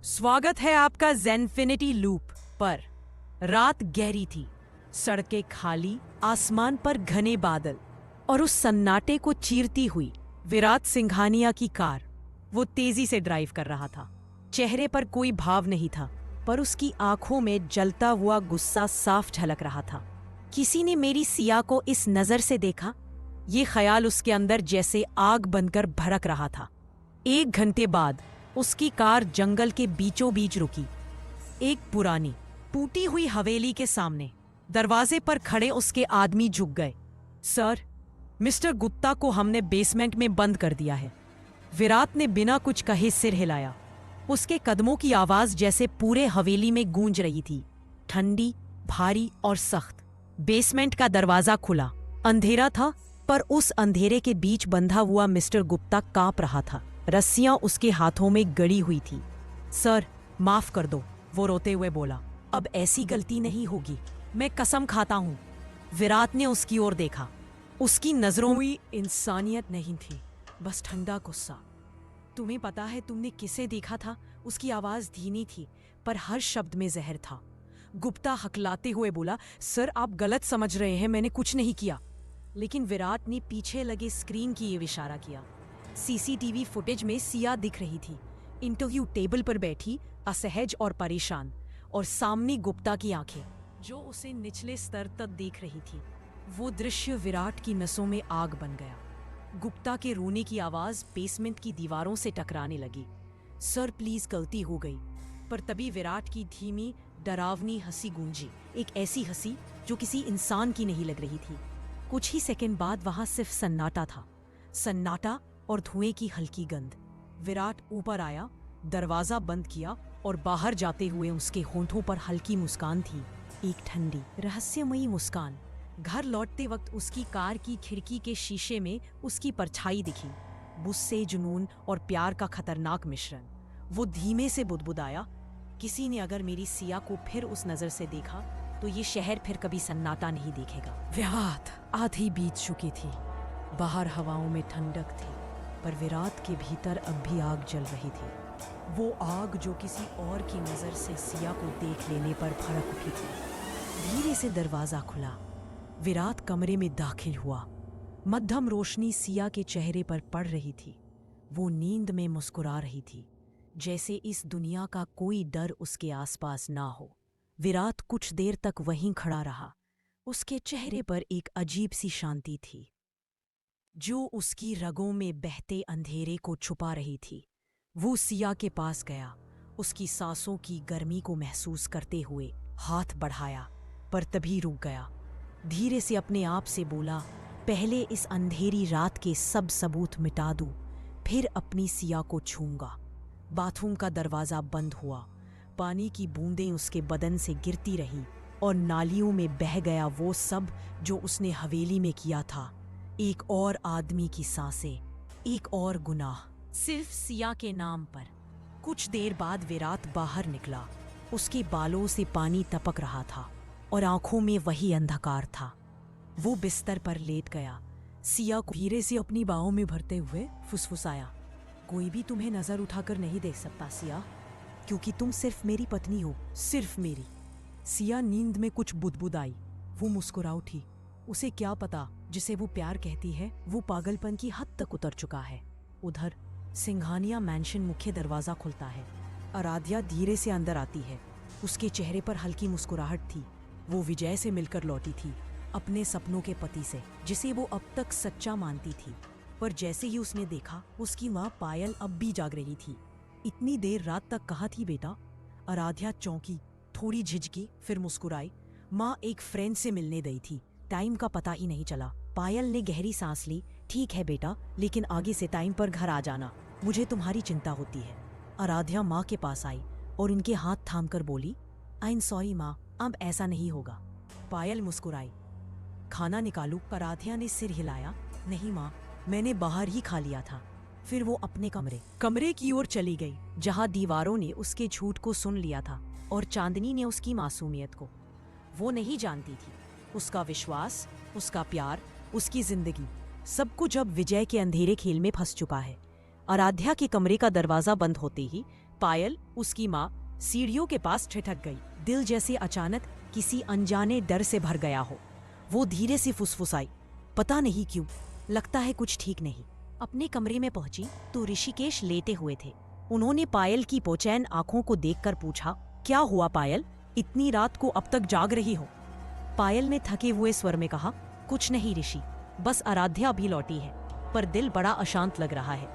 स्वागत है आपका ज़ेनफिनिटी लूप पर। रात गहरी थी, सड़कें खाली, आसमान पर घने बादल और उस सन्नाटे को चीरती हुई विराट सिंघानिया की कार। वो तेजी से ड्राइव कर रहा था। चेहरे पर कोई भाव नहीं था, पर उसकी आंखों में जलता हुआ गुस्सा साफ झलक रहा था। किसी ने मेरी सिया को इस नजर से देखा? ये ख्याल उसके अंदर जैसे आग बनकर भड़क रहा था। 1 घंटे बाद उसकी कार जंगल के बीचों बीच रुकी, एक पुरानी टूटी हुई हवेली के सामने। दरवाजे पर खड़े उसके आदमी झुक गए। सर, मिस्टर गुप्ता को हमने बेसमेंट में बंद कर दिया है। विराट ने बिना कुछ कहे सिर हिलाया। उसके कदमों की आवाज जैसे पूरे हवेली में गूंज रही थी, ठंडी, भारी और सख्त। बेसमेंट का दरवाजा खुला। अंधेरा था, पर उस अंधेरे के बीच बंधा हुआ मिस्टर गुप्ता कांप रहा था। रस्सियां उसके हाथों में गड़ी हुई थी। सर, माफ कर दो, वो रोते हुए बोला। अब ऐसी गलती नहीं होगी, मैं कसम खाता हूं। विराट ने उसकी ओर देखा। उसकी नजरों में इंसानियत नहीं थी, बस ठंडा गुस्सा। तुम्हें पता है तुमने किसे देखा था? उसकी आवाज धीमी थी, पर हर शब्द में जहर था। गुप्ता हकलाते हुए बोला, सर आप गलत समझ रहे हैं, मैंने कुछ नहीं किया। लेकिन विराट ने पीछे लगे स्क्रीन की ओर इशारा किया। सीसीटीवी फुटेज में सिया दिख रही थी, इंटरव्यू टेबल पर बैठी, असहज और परेशान, और सामने गुप्ता की आंखें जो उसे निचले स्तर तक देख रही थी। वो दृश्य विराट की नसों में आग बन गया। गुप्ता के रोने की आवाज बेसमेंट की दीवारों से टकराने लगी। सर प्लीज, गलती हो गई। पर तभी विराट की धीमी, डरावनी हंसी गूंजी, एक ऐसी हंसी जो किसी इंसान की नहीं लग रही थी। कुछ ही सेकंड बाद वहां सिर्फ सन्नाटा था, सन्नाटा और धुएं की हल्की गंध। विराट ऊपर आया, दरवाजा बंद किया, और बाहर जाते हुए उसके होंठों पर हल्की मुस्कान थी, एक ठंडी, रहस्यमयी मुस्कान। घर लौटते वक्त उसकी कार की खिड़की के शीशे में उसकी परछाई दिखी, गुस्से, जुनून और प्यार का खतरनाक मिश्रण। वो धीमे से बुदबुदाया, किसी ने अगर मेरी सिया को फिर उस नजर से देखा तो ये शहर फिर कभी सन्नाटा नहीं देखेगा। विराट आधी बीत चुकी थी, बाहर हवाओं में ठंडक थी, पर विराट के भीतर अब भी आग जल रही थी। वो आग जो किसी और की नजर से सिया को देख लेने पर भड़क उठी थी। धीरे से दरवाजा खुला। विराट कमरे में दाखिल हुआ। मध्यम रोशनी सिया के चेहरे पर पड़ रही थी। वो नींद में मुस्कुरा रही थी, जैसे इस दुनिया का कोई डर उसके आसपास ना हो। विराट कुछ देर तक वहीं खड़ा रहा। उसके चेहरे पर एक अजीब सी शांति थी, जो उसकी रगों में बहते अंधेरे को छुपा रही थी। वो सिया के पास गया, उसकी सांसों की गर्मी को महसूस करते हुए हाथ बढ़ाया, पर तभी रुक गया। धीरे से अपने आप से बोला, पहले इस अंधेरी रात के सब सबूत मिटा दूं, फिर अपनी सिया को छूंगा। बाथरूम का दरवाजा बंद हुआ। पानी की बूंदें उसके बदन से गिरती रहीं, और नालियों में बह गया वो सब जो उसने हवेली में किया था। एक और आदमी की सांसें, एक और गुनाह, सिर्फ सिया के नाम पर। कुछ देर बाद विराट बाहर निकला। उसके बालों से पानी टपक रहा था और आंखों में वही अंधकार था। वो बिस्तर पर लेट गया। सिया को धीरे से अपनी बाहों में भरते हुए फुसफुसाया, कोई भी तुम्हें नजर उठाकर नहीं देख सकता सिया, क्योंकि तुम सिर्फ मेरी पत्नी हो, सिर्फ मेरी। सिया नींद में कुछ बुदबुदाई। वो मुस्कुरा उठी। उसे क्या पता, जिसे वो प्यार कहती है वो पागलपन की हद तक उतर चुका है। उधर सिंघानिया मैंशन मुख्य दरवाजा खुलता है। आराध्या धीरे से अंदर आती है। उसके चेहरे पर हल्की मुस्कुराहट थी। वो विजय से मिलकर लौटी थी, अपने सपनों के पति से, जिसे वो अब तक सच्चा मानती थी। पर जैसे ही उसने देखा, उसकी माँ पायल अब भी जाग रही थी। इतनी देर रात तक कहाँ थी बेटा? आराध्या चौंकी, थोड़ी झिझकी, फिर मुस्कुराई। माँ एक फ्रेंड से मिलने गई थी, टाइम का पता ही नहीं चला। पायल ने गहरी सांस ली। ठीक है बेटा, लेकिन आगे से टाइम पर घर आ जाना, मुझे तुम्हारी चिंता होती है। आराध्या माँ के पास आई और उनके हाथ थामकर बोली, आई एम सॉरी माँ, अब ऐसा नहीं होगा। पायल मुस्कुराई। खाना निकालूं? आराध्या ने सिर हिलाया। नहीं माँ, मैंने बाहर ही खा लिया था। फिर वो अपने कमरे की ओर चली गई, जहाँ दीवारों ने उसके झूठ को सुन लिया था और चांदनी ने उसकी मासूमियत को। वो नहीं जानती थी, उसका विश्वास, उसका प्यार, उसकी जिंदगी, सब कुछ अब विजय के अंधेरे खेल में फंस चुका है। आराध्या के कमरे का दरवाजा बंद होते ही पायल, उसकी माँ, सीढ़ियों के पास ठिठक गई। दिल जैसे अचानक किसी अनजाने डर से भर गया हो। वो धीरे से फुसफुसाई, पता नहीं क्यों, लगता है कुछ ठीक नहीं। अपने कमरे में पहुंची तो ऋषिकेश लेटे हुए थे। उन्होंने पायल की बेचैन आंखों को देखकर पूछा, क्या हुआ पायल, इतनी रात को अब तक जाग रही हो? पायल ने थके हुए स्वर में कहा, कुछ नहीं ऋषि, बस आराध्या अभी लौटी है, पर दिल बड़ा अशांत लग रहा है।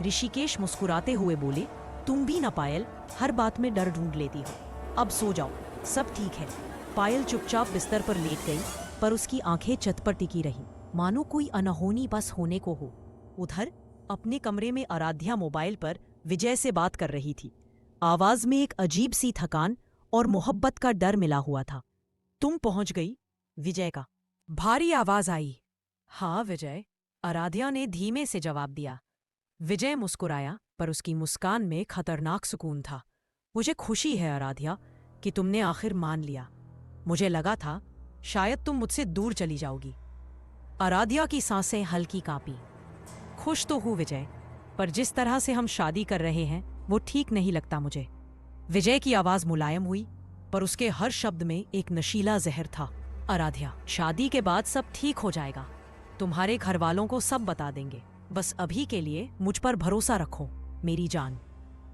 ऋषिकेश मुस्कुराते हुए बोले, तुम भी ना पायल, हर बात में डर ढूंढ लेती हो। अब सो जाओ, सब ठीक है। पायल चुपचाप बिस्तर पर लेट गई, पर उसकी आंखें छत पर टिकी रहीं, मानो कोई अनहोनी बस होने को हो। उधर अपने कमरे में आराध्या मोबाइल पर विजय से बात कर रही थी। आवाज में एक अजीब सी थकान और मोहब्बत का डर मिला हुआ था। तुम पहुंच गई? विजय का भारी आवाज आई। हाँ विजय, आराध्या ने धीमे से जवाब दिया। विजय मुस्कुराया, पर उसकी मुस्कान में खतरनाक सुकून था। मुझे खुशी है आराध्या कि तुमने आखिर मान लिया। मुझे लगा था शायद तुम मुझसे दूर चली जाओगी। आराध्या की सांसें हल्की कांपी। खुश तो हूं विजय, पर जिस तरह से हम शादी कर रहे हैं वो ठीक नहीं लगता मुझे। विजय की आवाज मुलायम हुई, पर उसके हर शब्द में एक नशीला जहर था। आराध्या, शादी के बाद सब ठीक हो जाएगा। तुम्हारे घर वालों को सब बता देंगे। बस अभी के लिए मुझ पर भरोसा रखो मेरी जान।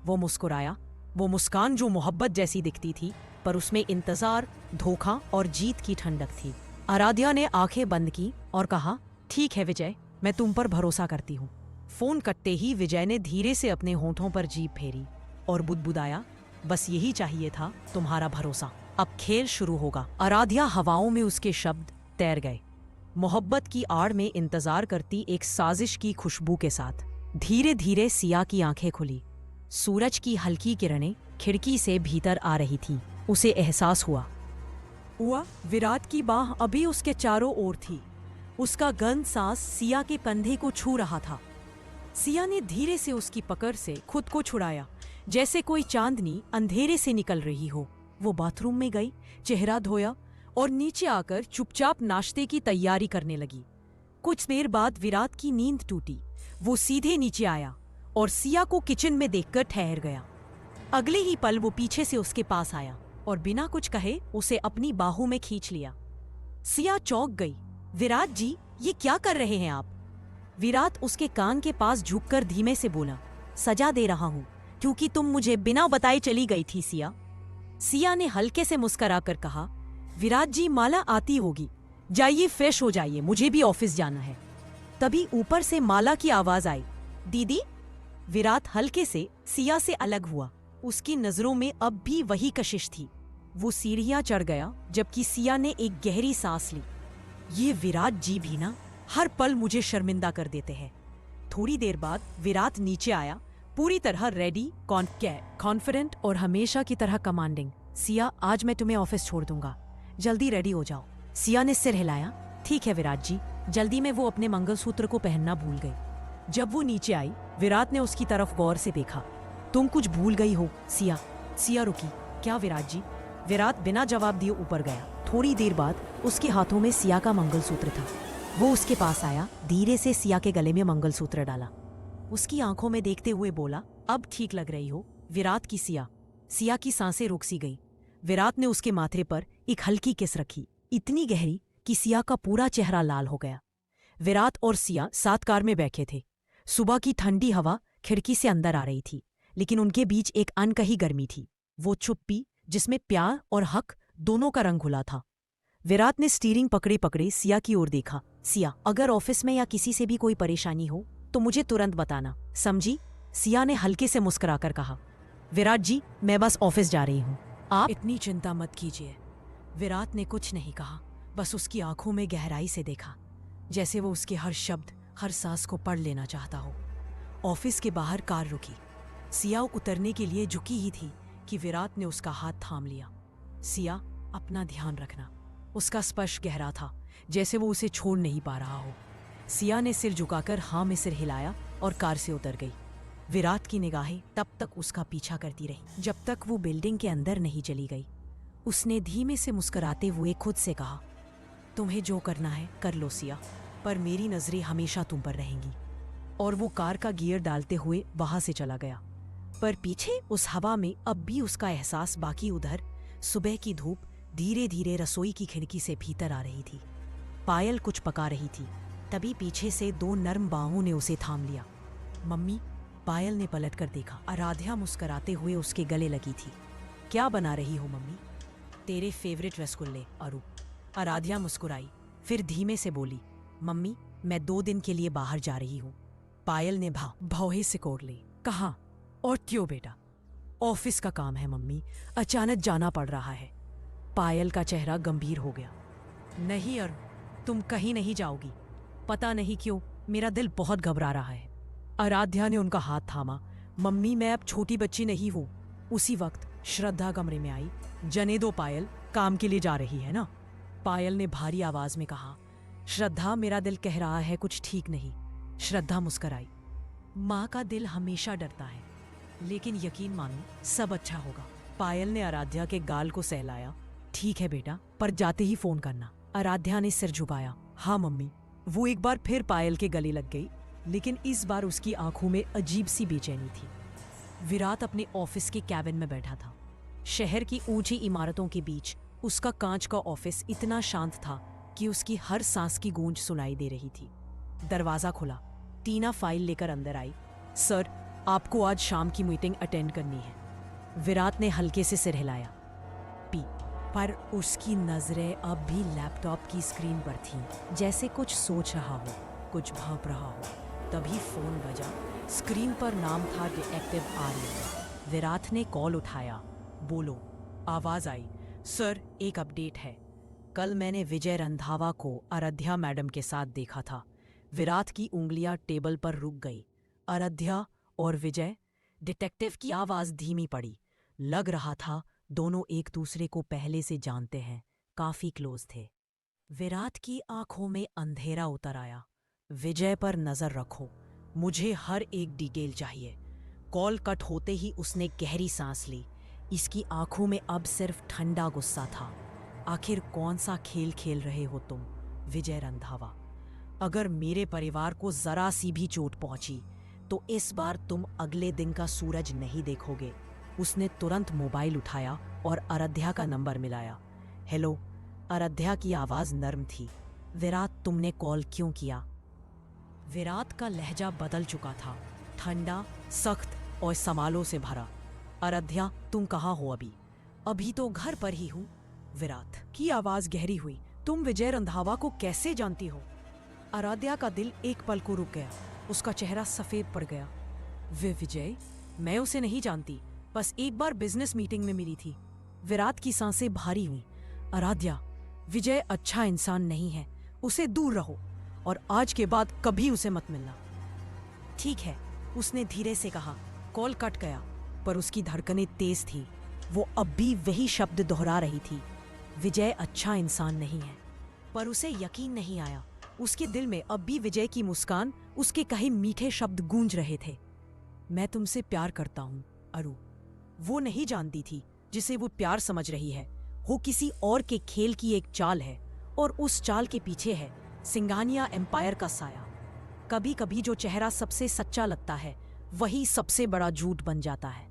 वो मुस्कुराया, वो मुस्कान जो मोहब्बत जैसी दिखती थी, पर उसमें इंतजार, धोखा और जीत की ठंडक थी। आराध्या ने आंखें बंद की और कहा, ठीक है विजय, मैं तुम पर भरोसा करती हूँ। फोन कटते ही विजय ने धीरे से अपने होठों पर जीभ फेरी और बुदबुदाया, बस यही चाहिए था, तुम्हारा भरोसा। अब खेल शुरू होगा। आराध्या हवाओं में उसके शब्द तैर गए, मोहब्बत की आड़ में इंतजार करती एक साजिश की खुशबू के साथ। धीरे धीरे सिया की आंखें खुली। सूरज की हल्की किरणें खिड़की से भीतर आ रही थीं। उसे एहसास हुआ विराट की बाह अभी उसके चारों ओर थी। उसका गंद सांस सिया के कंधे को छू रहा था। सिया ने धीरे से उसकी पकड़ से खुद को छुड़ाया, जैसे कोई चांदनी अंधेरे से निकल रही हो। वो बाथरूम में गई, चेहरा धोया और नीचे आकर चुपचाप नाश्ते की तैयारी करने लगी। कुछ देर बाद विराट की नींद टूटी। वो सीधे नीचे आया और सिया को किचन में देखकर ठहर गया। अगले ही पल वो पीछे से उसके पास आया और बिना कुछ कहे उसे अपनी बाहों में खींच लिया। सिया चौंक गई। विराट जी, ये क्या कर रहे हैं आप? विराट उसके कान के पास झुककर धीमे से बोला, सजा दे रहा हूं क्योंकि तुम मुझे बिना बताए चली गई थी सिया। सिया ने हल्के से मुस्कुराकर कहा, विराट जी, माला आती होगी, जाइए फ्रेश हो जाइए, मुझे भी ऑफिस जाना है। तभी ऊपर से माला की आवाज आई, दीदी। विराट हल्के से सिया से अलग हुआ। उसकी नजरों में अब भी वही कशिश थी। वो सीढ़ियां चढ़ गया, जबकि सिया ने एक गहरी सांस ली। ये विराट जी भी ना हर पल मुझे शर्मिंदा कर देते हैं। थोड़ी देर बाद विराट नीचे आया, पूरी तरह रेडी, कॉन्फिडेंट और हमेशा की तरह कमांडिंग। सिया, आज मैं तुम्हें ऑफिस छोड़ दूंगा, जल्दी रेडी हो जाओ। सिया ने सिर हिलाया, ठीक है विराट जी। जल्दी में वो अपने मंगलसूत्र को पहनना भूल गई। जब वो नीचे आई, विराट ने उसकी तरफ गौर से देखा। तुम कुछ भूल गई हो सिया। सिया रुकी। क्या विराट जी? विराट बिना जवाब दिए ऊपर गया। थोड़ी देर बाद उसके हाथों में सिया का मंगलसूत्र था। वो उसके पास आया, धीरे से सिया के गले में मंगलसूत्र डाला। उसकी आंखों में देखते हुए बोला, अब ठीक लग रही हो विराट की सिया। सिया की सांसें रुक सी गई। विराट ने उसके माथे पर एक हल्की किस रखी, इतनी गहरी कि सिया का पूरा चेहरा लाल हो गया। विराट और सिया साथ कार में बैठे थे। सुबह की ठंडी हवा खिड़की से अंदर आ रही थी, लेकिन उनके बीच एक अनकही गर्मी थी। वो चुप्पी जिसमें प्यार और हक दोनों का रंग घुला था। विराट ने स्टीयरिंग पकड़े पकड़े सिया की ओर देखा। सिया, अगर ऑफिस में या किसी से भी कोई परेशानी हो तो मुझे तुरंत बताना, समझी? सिया ने हल्के से मुस्कुराकर कहा। विराट जी, मैं बस ऑफिस जा रही हूँ, आप इतनी चिंता मत कीजिए। विराट ने कुछ नहीं कहा, बस उसकी आंखों में गहराई से देखा, जैसे वो उसके हर शब्द, हर सांस को पढ़ लेना चाहता हो। ऑफिस के बाहर कार रुकी। सिया उतरने के लिए झुकी ही थी कि विराट ने उसका हाथ थाम लिया। सिया, अपना ध्यान रखना। उसका स्पर्श गहरा था, जैसे वो उसे छोड़ नहीं पा रहा हो। सिया ने सिर झुकाकर हाँ में सिर हिलाया और कार से उतर गई। विराट की निगाहें तब तक उसका पीछा करती रही जब तक वो बिल्डिंग के अंदर नहीं चली गई। उसने धीमे से मुस्कुराते हुए खुद से कहा, तुम्हें जो करना है कर लो सिया, पर मेरी नजरें हमेशा तुम पर रहेंगी। और वो कार का गियर डालते हुए वहां से चला गया। पर पीछे उस हवा में अब भी उसका एहसास बाकी। उधर सुबह की धूप धीरे धीरे रसोई की खिड़की से भीतर आ रही थी। पायल कुछ पका रही थी, तभी पीछे से 2 नर्म बाहों ने उसे थाम लिया। मम्मी, पायल ने पलट कर देखा। आराध्या मुस्कुराते हुए उसके गले लगी थी। क्या बना रही हो मम्मी? तेरे फेवरेट रसगुल्ले, अरू। आराध्या मुस्कुराई, फिर धीमे से बोली, मम्मी मैं 2 दिन के लिए बाहर जा रही हूँ। पायल ने भौहे से कोड़ ली। कहाँ और क्यों बेटा? ऑफिस का काम है मम्मी, अचानक जाना पड़ रहा है। पायल का चेहरा गंभीर हो गया। नहीं अरू, तुम कहीं नहीं जाओगी। पता नहीं क्यों मेरा दिल बहुत घबरा रहा है। आराध्या ने उनका हाथ थामा। मम्मी मैं अब छोटी बच्ची नहीं हूँ। उसी वक्त श्रद्धा कमरे में आई। जने दो पायल, काम के लिए जा रही है ना? पायल ने भारी आवाज में कहा। श्रद्धा, मेरा दिल कह रहा है कुछ ठीक नहीं। श्रद्धा मुस्कुराई। माँ का दिल हमेशा डरता है, लेकिन यकीन मानो सब अच्छा होगा। पायल ने आराध्या के गाल को सहलाया। ठीक है बेटा, पर जाते ही फोन करना। आराध्या ने सिर झुकाया। हाँ मम्मी। वो एक बार फिर पायल के गले लग गई, लेकिन इस बार उसकी आंखों में अजीब सी बेचैनी थी। विराट अपने ऑफिस के कैबिन में बैठा था। शहर की ऊंची इमारतों के बीच उसका कांच का ऑफिस इतना शांत था कि उसकी हर सांस की गूंज सुनाई दे रही थी। दरवाजा खुला। टीना फाइल लेकर अंदर आई। सर, आपको आज शाम की मीटिंग अटेंड करनी है। विराट ने हल्के से सिर हिलाया। पी पर उसकी नजरें अब भी लैपटॉप की स्क्रीन पर थीं, जैसे कुछ सोच रहा हो, कुछ भाप रहा हो। तभी फोन बजा। स्क्रीन पर नाम था डिटेक्टिव आर्य। विराट ने कॉल उठाया। बोलो। आवाज आई। सर, एक अपडेट है। कल मैंने विजय रंधावा को आराध्या मैडम के साथ देखा था। विराट की उंगलियां टेबल पर रुक गई। आराध्या और विजय? डिटेक्टिव की आवाज धीमी पड़ी। लग रहा था दोनों एक दूसरे को पहले से जानते हैं, काफी क्लोज थे। विराट की आंखों में अंधेरा उतर आया। विजय पर नजर रखो, मुझे हर एक डिटेल चाहिए। कॉल कट होते ही उसने गहरी सांस ली। इसकी आंखों में अब सिर्फ ठंडा गुस्सा था। आखिर कौन सा खेल खेल रहे हो तुम, विजय रंधावा? अगर मेरे परिवार को जरा सी भी चोट पहुंची तो इस बार तुम अगले दिन का सूरज नहीं देखोगे। उसने तुरंत मोबाइल उठाया और आराध्या का नंबर मिलाया। हेलो। आराध्या की आवाज नर्म थी। विराट, तुमने कॉल क्यों किया? विराट का लहजा बदल चुका था, ठंडा, सख्त और सवालों से भरा। आराध्या, तुम कहाँ हो अभी? अभी तो घर पर ही हूँ। विराट की आवाज गहरी हुई। तुम विजय रंधावा को कैसे जानती हो? आराध्या का दिल एक पल को रुक गया। उसका चेहरा सफेद पड़ गया। वे विजय? मैं उसे नहीं जानती, बस एक बार बिजनेस मीटिंग में मिली थी। विराट की सांसें भारी हुई। आराध्या, विजय अच्छा इंसान नहीं है, उसे दूर रहो और आज के बाद कभी उसे मत मिलना। ठीक है, उसने धीरे से कहा। कॉल कट गया, पर उसकी धड़कनें तेज थी। वो अब भी वही शब्द दोहरा रही थी। विजय अच्छा इंसान नहीं है। पर उसे यकीन नहीं आया। उसके दिल में अब भी विजय की मुस्कान, उसके कहे मीठे शब्द गूंज रहे थे। मैं तुमसे प्यार करता हूँ, अरू। वो नहीं जानती थी जिसे वो प्यार समझ रही है, वो किसी और के खेल की एक चाल है, और उस चाल के पीछे है सिंघानिया एम्पायर का साया। कभी कभी जो चेहरा सबसे सच्चा लगता है, वही सबसे बड़ा झूठ बन जाता है।